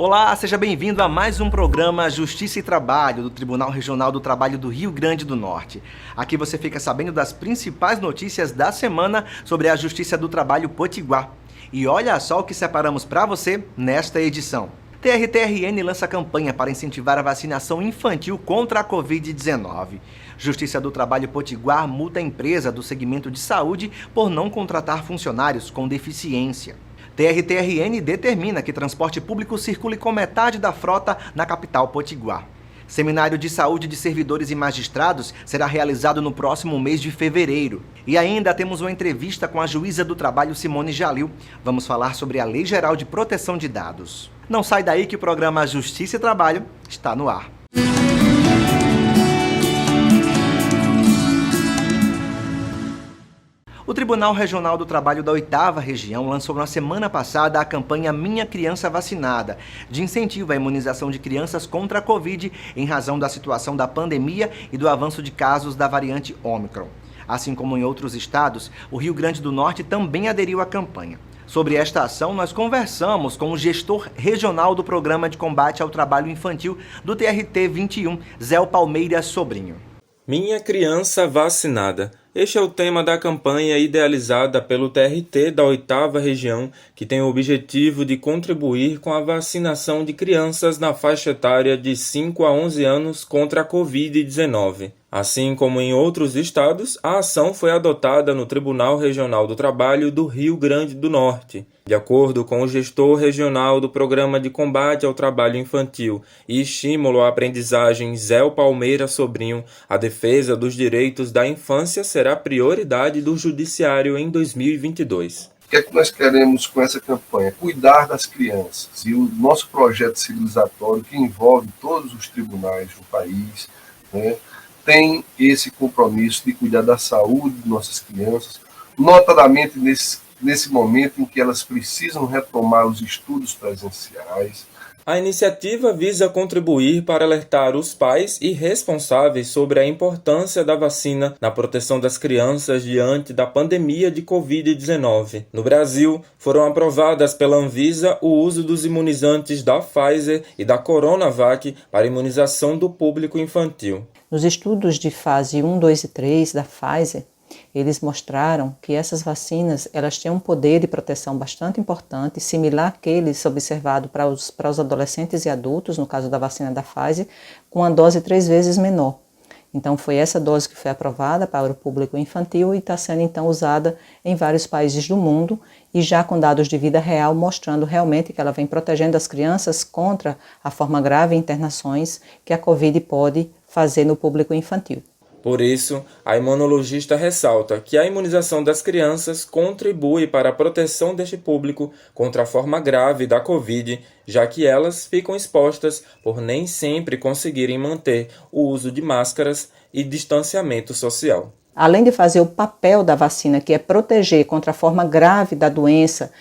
Olá, seja bem-vindo a mais um programa Justiça e Trabalho do Tribunal Regional do Trabalho do Rio Grande do Norte. Aqui você fica sabendo das principais notícias da semana sobre a Justiça do Trabalho Potiguar. E olha só o que separamos para você nesta edição. TRTRN lança campanha para incentivar a vacinação infantil contra a Covid-19. Justiça do Trabalho Potiguar multa a empresa do segmento de saúde por não contratar funcionários com deficiência. TRTRN determina que transporte público circule com metade da frota na capital potiguar. Seminário de saúde de servidores e magistrados será realizado no próximo mês de fevereiro. E ainda temos uma entrevista com a juíza do trabalho Simone Jalil. Vamos falar sobre a Lei Geral de Proteção de Dados. Não sai daí que o programa Justiça e Trabalho está no ar. O Tribunal Regional do Trabalho da 8ª Região lançou na semana passada a campanha Minha Criança Vacinada, de incentivo à imunização de crianças contra a Covid em razão da situação da pandemia e do avanço de casos da variante Ômicron. Assim como em outros estados, o Rio Grande do Norte também aderiu à campanha. Sobre esta ação, nós conversamos com o gestor regional do Programa de Combate ao Trabalho Infantil do TRT 21, Zé Palmeira Sobrinho. Minha Criança Vacinada. Este é o tema da campanha idealizada pelo TRT da 8ª Região, que tem o objetivo de contribuir com a vacinação de crianças na faixa etária de 5 a 11 anos contra a Covid-19. Assim como em outros estados, a ação foi adotada no Tribunal Regional do Trabalho do Rio Grande do Norte. De acordo com o gestor regional do Programa de Combate ao Trabalho Infantil e Estímulo à Aprendizagem Zé Palmeira Sobrinho, a defesa dos direitos da infância será prioridade do Judiciário em 2022. O que é que nós queremos com essa campanha? Cuidar das crianças. E o nosso projeto civilizatório, que envolve todos os tribunais do país, né, tem esse compromisso de cuidar da saúde de nossas crianças, notadamente nesse momento em que elas precisam retomar os estudos presenciais. A iniciativa visa contribuir para alertar os pais e responsáveis sobre a importância da vacina na proteção das crianças diante da pandemia de Covid-19. No Brasil, foram aprovadas pela Anvisa o uso dos imunizantes da Pfizer e da Coronavac para imunização do público infantil. Nos estudos de fase 1, 2 e 3 da Pfizer, eles mostraram que essas vacinas elas têm um poder de proteção bastante importante, similar àqueles observado para os adolescentes e adultos, no caso da vacina da Pfizer, com uma dose 3 vezes menor. Então foi essa dose que foi aprovada para o público infantil e está sendo então usada em vários países do mundo e já com dados de vida real mostrando realmente que ela vem protegendo as crianças contra a forma grave e internações que a Covid pode fazer no público infantil. Por isso, a imunologista ressalta que a imunização das crianças contribui para a proteção deste público contra a forma grave da Covid, já que elas ficam expostas por nem sempre conseguirem manter o uso de máscaras e distanciamento social. Além de fazer o papel da vacina, que é proteger contra a forma grave da doença,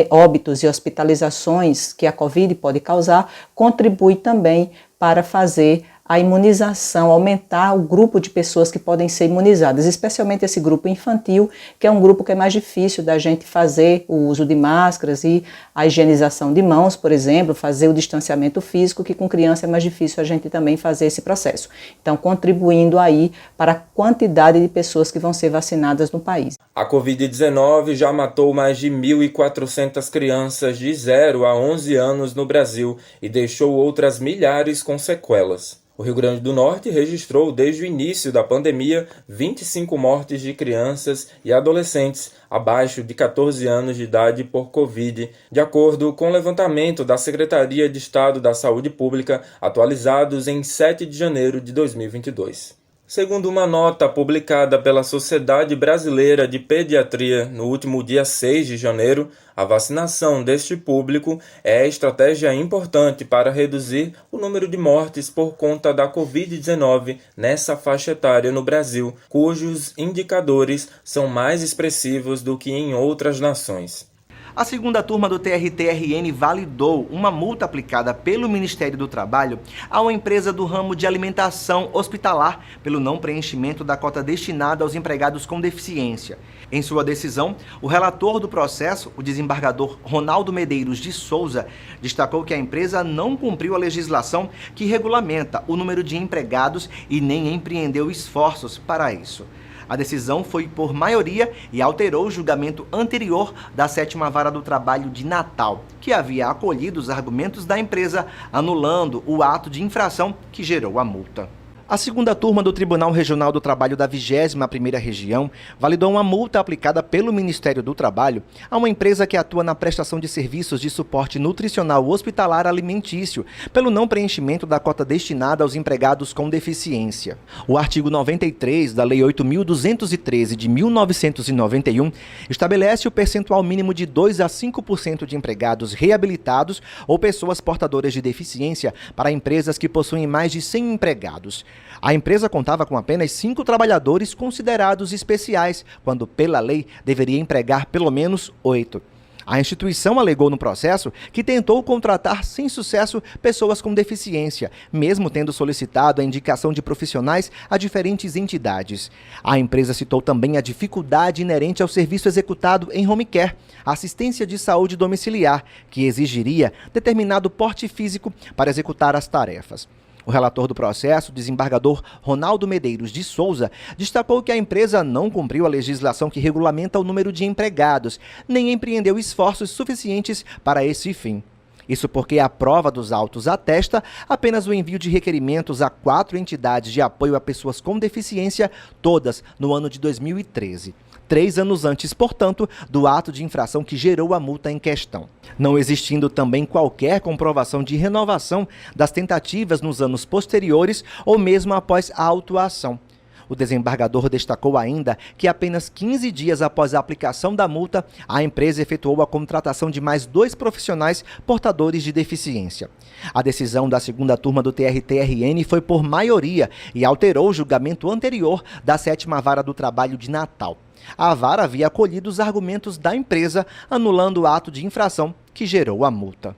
óbitos e hospitalizações que a Covid pode causar, contribui também para fazer a imunização, aumentar o grupo de pessoas que podem ser imunizadas, especialmente esse grupo infantil, que é um grupo que é mais difícil da gente fazer o uso de máscaras e a higienização de mãos, por exemplo, fazer o distanciamento físico, que com criança é mais difícil a gente também fazer esse processo. Então, contribuindo aí para a quantidade de pessoas que vão ser vacinadas no país. A Covid-19 já matou mais de 1.400 crianças de 0 a 11 anos no Brasil e deixou outras milhares com sequelas. O Rio Grande do Norte registrou desde o início da pandemia 25 mortes de crianças e adolescentes abaixo de 14 anos de idade por Covid, de acordo com o levantamento da Secretaria de Estado da Saúde Pública, atualizados em 7 de janeiro de 2022. Segundo uma nota publicada pela Sociedade Brasileira de Pediatria no último dia 6 de janeiro, a vacinação deste público é estratégia importante para reduzir o número de mortes por conta da Covid-19 nessa faixa etária no Brasil, cujos indicadores são mais expressivos do que em outras nações. A segunda turma do TRT-RN validou uma multa aplicada pelo Ministério do Trabalho a uma empresa do ramo de alimentação hospitalar pelo não preenchimento da cota destinada aos empregados com deficiência. Em sua decisão, o relator do processo, o desembargador Ronaldo Medeiros de Souza, destacou que a empresa não cumpriu a legislação que regulamenta o número de empregados e nem empreendeu esforços para isso. A decisão foi por maioria e alterou o julgamento anterior da 7ª Vara do Trabalho de Natal, que havia acolhido os argumentos da empresa, anulando o ato de infração que gerou a multa. A segunda turma do Tribunal Regional do Trabalho da 21ª Região validou uma multa aplicada pelo Ministério do Trabalho a uma empresa que atua na prestação de serviços de suporte nutricional hospitalar alimentício pelo não preenchimento da cota destinada aos empregados com deficiência. O artigo 93 da Lei 8.213 de 1991 estabelece o percentual mínimo de 2 a 5% de empregados reabilitados ou pessoas portadoras de deficiência para empresas que possuem mais de 100 empregados. A empresa contava com apenas 5 trabalhadores considerados especiais, quando, pela lei, deveria empregar pelo menos 8. A instituição alegou no processo que tentou contratar sem sucesso pessoas com deficiência, mesmo tendo solicitado a indicação de profissionais a diferentes entidades. A empresa citou também a dificuldade inerente ao serviço executado em home care, assistência de saúde domiciliar, que exigiria determinado porte físico para executar as tarefas. O relator do processo, desembargador Ronaldo Medeiros de Souza, destacou que a empresa não cumpriu a legislação que regulamenta o número de empregados, nem empreendeu esforços suficientes para esse fim. Isso porque a prova dos autos atesta apenas o envio de requerimentos a 4 entidades de apoio a pessoas com deficiência, todas no ano de 2013. 3 anos antes, portanto, do ato de infração que gerou a multa em questão. Não existindo também qualquer comprovação de renovação das tentativas nos anos posteriores ou mesmo após a autuação. O desembargador destacou ainda que apenas 15 dias após a aplicação da multa, a empresa efetuou a contratação de mais 2 profissionais portadores de deficiência. A decisão da segunda turma do TRT-RN foi por maioria e alterou o julgamento anterior da 7ª Vara do Trabalho de Natal. A vara havia acolhido os argumentos da empresa, anulando o ato de infração que gerou a multa.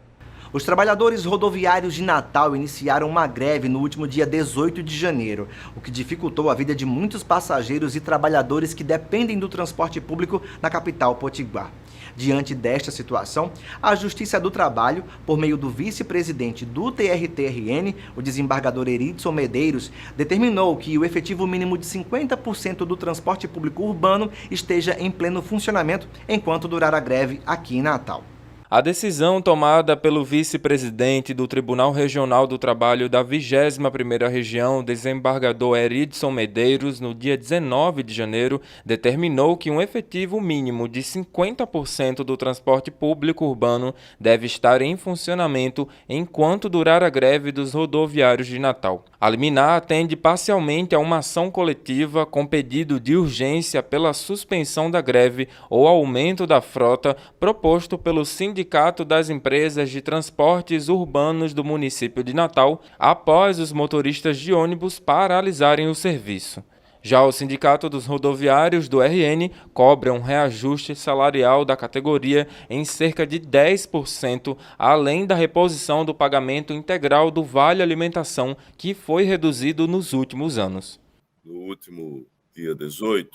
Os trabalhadores rodoviários de Natal iniciaram uma greve no último dia 18 de janeiro, o que dificultou a vida de muitos passageiros e trabalhadores que dependem do transporte público na capital potiguar. Diante desta situação, a Justiça do Trabalho, por meio do vice-presidente do TRT-RN, o desembargador Eridson Medeiros, determinou que o efetivo mínimo de 50% do transporte público urbano esteja em pleno funcionamento enquanto durar a greve aqui em Natal. A decisão tomada pelo vice-presidente do Tribunal Regional do Trabalho da 21ª Região, desembargador Eridson Medeiros, no dia 19 de janeiro, determinou que um efetivo mínimo de 50% do transporte público urbano deve estar em funcionamento enquanto durar a greve dos rodoviários de Natal. A liminar atende parcialmente a uma ação coletiva com pedido de urgência pela suspensão da greve ou aumento da frota proposto pelo Sindicato das Empresas de Transportes Urbanos do município de Natal, após os motoristas de ônibus paralisarem o serviço. Já o Sindicato dos Rodoviários do RN cobra um reajuste salarial da categoria em cerca de 10%, além da reposição do pagamento integral do Vale Alimentação, que foi reduzido nos últimos anos. No último dia 18,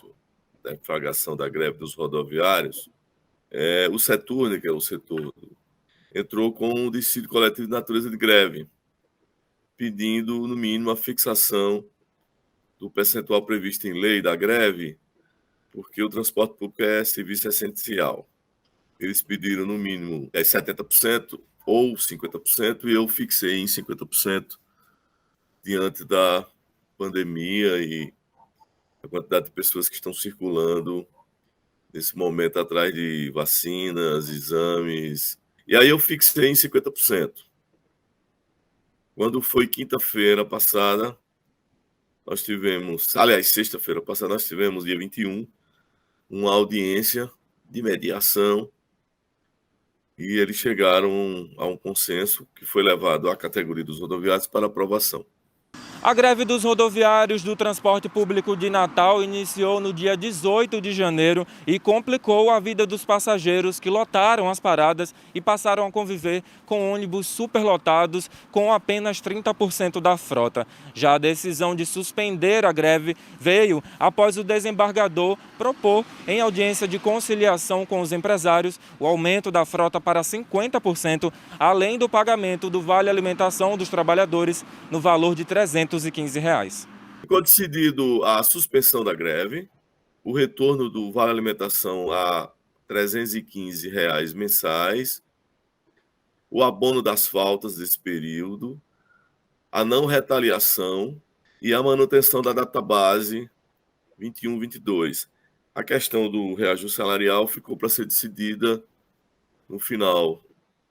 da infragação da greve dos rodoviários, o Seturne, que é o setor, entrou com um dissídio coletivo de natureza de greve, pedindo, no mínimo, a fixação do percentual previsto em lei da greve, porque o transporte público é serviço essencial. Eles pediram, no mínimo, 70% ou 50%, e eu fixei em 50% diante da pandemia e a quantidade de pessoas que estão circulando nesse momento atrás de vacinas, exames. E aí eu fixei em 50%. Quando foi quinta-feira passada, nós tivemos, aliás, sexta-feira passada, nós tivemos, dia 21, uma audiência de mediação e eles chegaram a um consenso que foi levado à categoria dos rodoviários para aprovação. A greve dos rodoviários do transporte público de Natal iniciou no dia 18 de janeiro e complicou a vida dos passageiros que lotaram as paradas e passaram a conviver com ônibus superlotados com apenas 30% da frota. Já a decisão de suspender a greve veio após o desembargador propor, em audiência de conciliação com os empresários, o aumento da frota para 50%, além do pagamento do vale alimentação dos trabalhadores no valor de R$ 315. Ficou decidido a suspensão da greve, o retorno do vale alimentação a R$ 315 mensais, o abono das faltas desse período, a não retaliação e a manutenção da database 21-22. A questão do reajuste salarial ficou para ser decidida no final,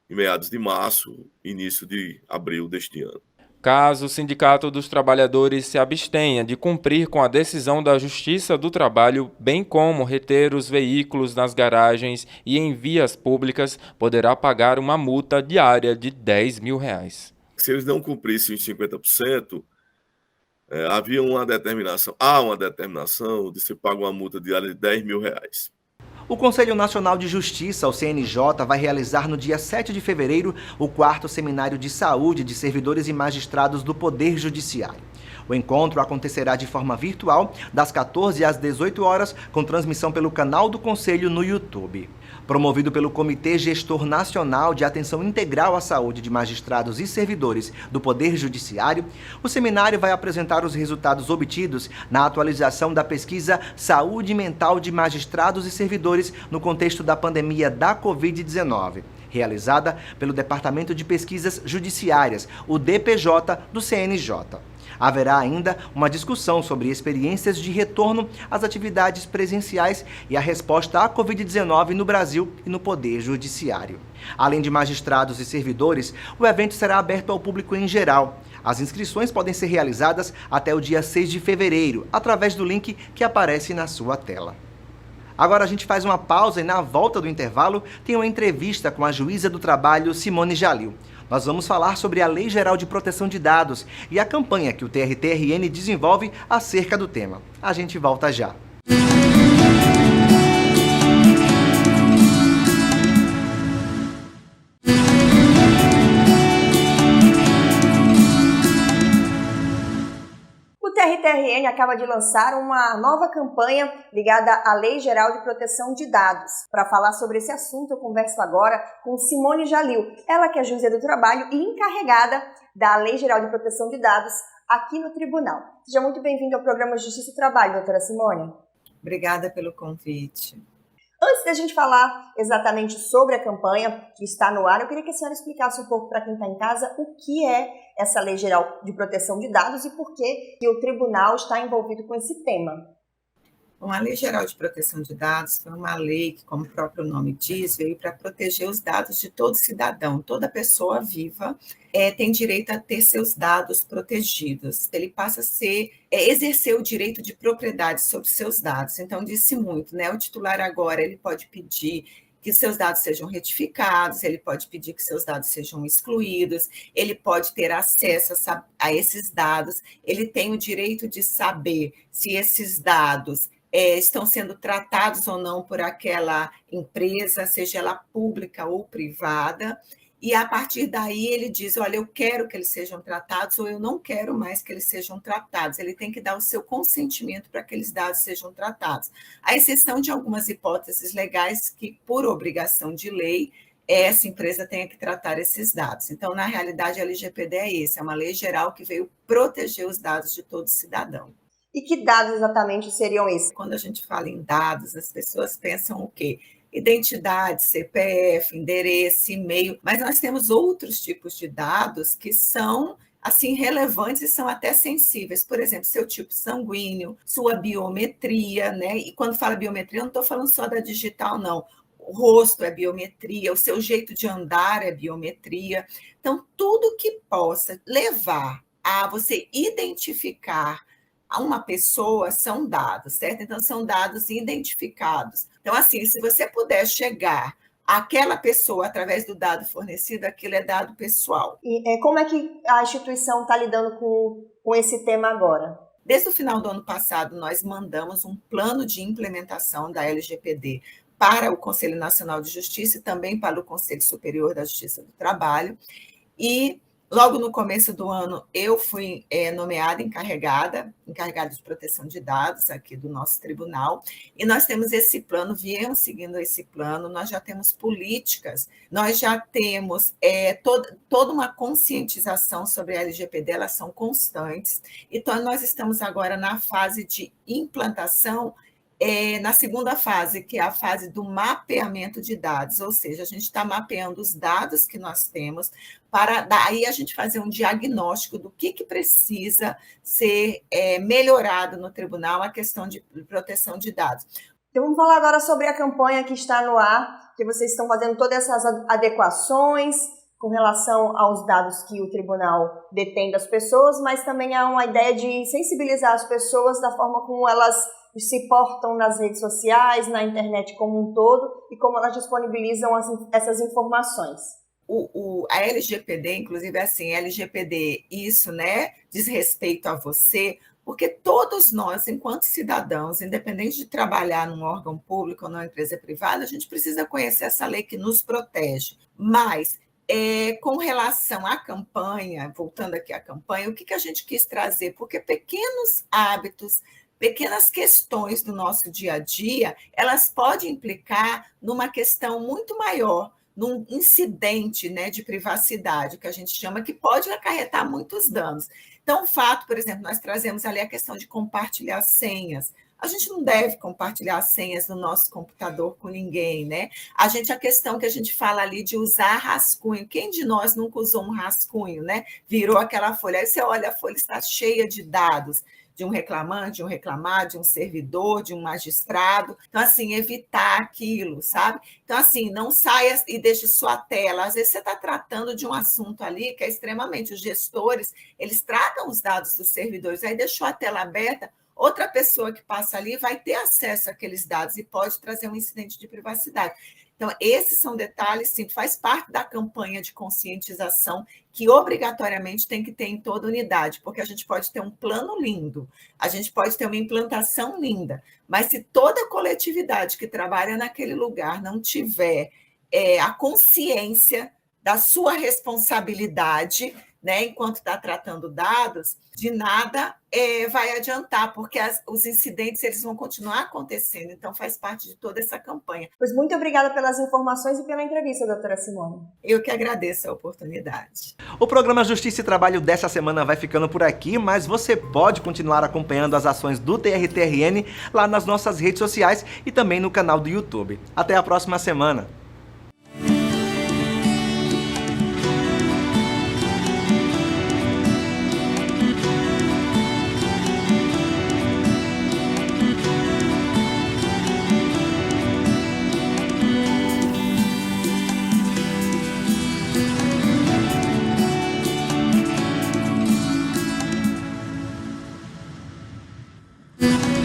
em meados de março, início de abril deste ano. Caso o Sindicato dos Trabalhadores se abstenha de cumprir com a decisão da Justiça do Trabalho, bem como reter os veículos nas garagens e em vias públicas, poderá pagar uma multa diária de R$ 10 mil. Se eles não cumprissem os 50%, há uma determinação de se pagar uma multa diária de R$ 10 mil. O Conselho Nacional de Justiça, o CNJ, vai realizar no dia 7 de fevereiro o 4º Seminário de Saúde de Servidores e Magistrados do Poder Judiciário. O encontro acontecerá de forma virtual, das 14 às 18 horas, com transmissão pelo canal do Conselho no YouTube. Promovido pelo Comitê Gestor Nacional de Atenção Integral à Saúde de Magistrados e Servidores do Poder Judiciário, o seminário vai apresentar os resultados obtidos na atualização da pesquisa Saúde Mental de Magistrados e Servidores no contexto da pandemia da Covid-19, realizada pelo Departamento de Pesquisas Judiciárias, o DPJ, do CNJ. Haverá ainda uma discussão sobre experiências de retorno às atividades presenciais e a resposta à Covid-19 no Brasil e no Poder Judiciário. Além de magistrados e servidores, o evento será aberto ao público em geral. As inscrições podem ser realizadas até o dia 6 de fevereiro, através do link que aparece na sua tela. Agora a gente faz uma pausa e na volta do intervalo tem uma entrevista com a juíza do trabalho, Simone Jalil. Nós vamos falar sobre a Lei Geral de Proteção de Dados e a campanha que o TRT-RN desenvolve acerca do tema. A gente volta já. O TRT-RN acaba de lançar uma nova campanha ligada à Lei Geral de Proteção de Dados. Para falar sobre esse assunto, eu converso agora com Simone Jalil, ela que é juíza do trabalho e encarregada da Lei Geral de Proteção de Dados aqui no Tribunal. Seja muito bem-vinda ao programa Justiça e Trabalho, doutora Simone. Obrigada pelo convite. Antes da gente falar exatamente sobre a campanha que está no ar, eu queria que a senhora explicasse um pouco para quem está em casa o que é essa Lei Geral de Proteção de Dados e por que o tribunal está envolvido com esse tema. Bom, a Lei Geral de Proteção de Dados foi uma lei que, como o próprio nome diz, veio para proteger os dados de todo cidadão. Toda pessoa viva tem direito a ter seus dados protegidos. Ele passa a exercer o direito de propriedade sobre seus dados. Então, disse muito, né? O titular agora ele pode pedir que seus dados sejam retificados, ele pode pedir que seus dados sejam excluídos, ele pode ter acesso a esses dados, ele tem o direito de saber se esses dados estão sendo tratados ou não por aquela empresa, seja ela pública ou privada, e a partir daí ele diz, olha, eu quero que eles sejam tratados ou eu não quero mais que eles sejam tratados. Ele tem que dar o seu consentimento para que aqueles dados sejam tratados. À exceção de algumas hipóteses legais que, por obrigação de lei, essa empresa tenha que tratar esses dados. Então, na realidade, a LGPD é uma lei geral que veio proteger os dados de todo cidadão. E que dados exatamente seriam esses? Quando a gente fala em dados, as pessoas pensam o quê? Identidade, CPF, endereço, e-mail, mas nós temos outros tipos de dados que são assim relevantes e são até sensíveis. Por exemplo, seu tipo sanguíneo, sua biometria, né? E quando fala biometria, eu não estou falando só da digital, não. O rosto é biometria, o seu jeito de andar é biometria. Então, tudo que possa levar a você identificar a uma pessoa são dados, certo? Então, são dados identificados. Então, assim, se você puder chegar àquela pessoa através do dado fornecido, aquilo é dado pessoal. E como é que a instituição está lidando com com esse tema agora? Desde o final do ano passado, nós mandamos um plano de implementação da LGPD para o Conselho Nacional de Justiça e também para o Conselho Superior da Justiça do Trabalho. E logo no começo do ano, eu fui nomeada encarregada de proteção de dados aqui do nosso tribunal, e nós temos esse plano, viemos seguindo esse plano, nós já temos políticas, nós já temos toda uma conscientização sobre a LGPD, elas são constantes, então nós estamos agora na fase de implantação, na segunda fase, que é a fase do mapeamento de dados, ou seja, a gente está mapeando os dados que nós temos, para daí a gente fazer um diagnóstico do que precisa ser melhorado no tribunal, a questão de proteção de dados. Então vamos falar agora sobre a campanha que está no ar, que vocês estão fazendo todas essas adequações com relação aos dados que o tribunal detém das pessoas, mas também há uma ideia de sensibilizar as pessoas da forma como elas se portam nas redes sociais, na internet como um todo, e como elas disponibilizam essas informações. A LGPD, inclusive, assim, LGPD, isso, né, diz respeito a você, porque todos nós, enquanto cidadãos, independente de trabalhar num órgão público ou numa empresa privada, a gente precisa conhecer essa lei que nos protege. Mas, com relação à campanha, voltando aqui à campanha, o que a gente quis trazer? Porque pequenos hábitos, pequenas questões do nosso dia a dia, elas podem implicar numa questão muito maior, num incidente, né, de privacidade, que a gente chama, que pode acarretar muitos danos. Então, o fato, por exemplo, nós trazemos ali a questão de compartilhar senhas. A gente não deve compartilhar senhas no nosso computador com ninguém, né? A questão que a gente fala ali de usar rascunho. Quem de nós nunca usou um rascunho, né? Virou aquela folha. Aí você olha, a folha está cheia de dados, de um reclamante, de um reclamado, de um servidor, de um magistrado. Então, assim, evitar aquilo, sabe? Então, assim, não saia e deixe sua tela. Às vezes você está tratando de um assunto ali que é extremamente... Os gestores, eles tratam os dados dos servidores, aí deixou a tela aberta, outra pessoa que passa ali vai ter acesso àqueles dados e pode trazer um incidente de privacidade. Então, esses são detalhes, sim, faz parte da campanha de conscientização que obrigatoriamente tem que ter em toda unidade, porque a gente pode ter um plano lindo, a gente pode ter uma implantação linda, mas se toda a coletividade que trabalha naquele lugar não tiver a consciência da sua responsabilidade, né, enquanto está tratando dados, de nada vai adiantar, porque os incidentes eles vão continuar acontecendo, então faz parte de toda essa campanha. Pois muito obrigada pelas informações e pela entrevista, doutora Simone. Eu que agradeço a oportunidade. O programa Justiça e Trabalho dessa semana vai ficando por aqui, mas você pode continuar acompanhando as ações do TRTRN lá nas nossas redes sociais e também no canal do YouTube. Até a próxima semana! Thank you.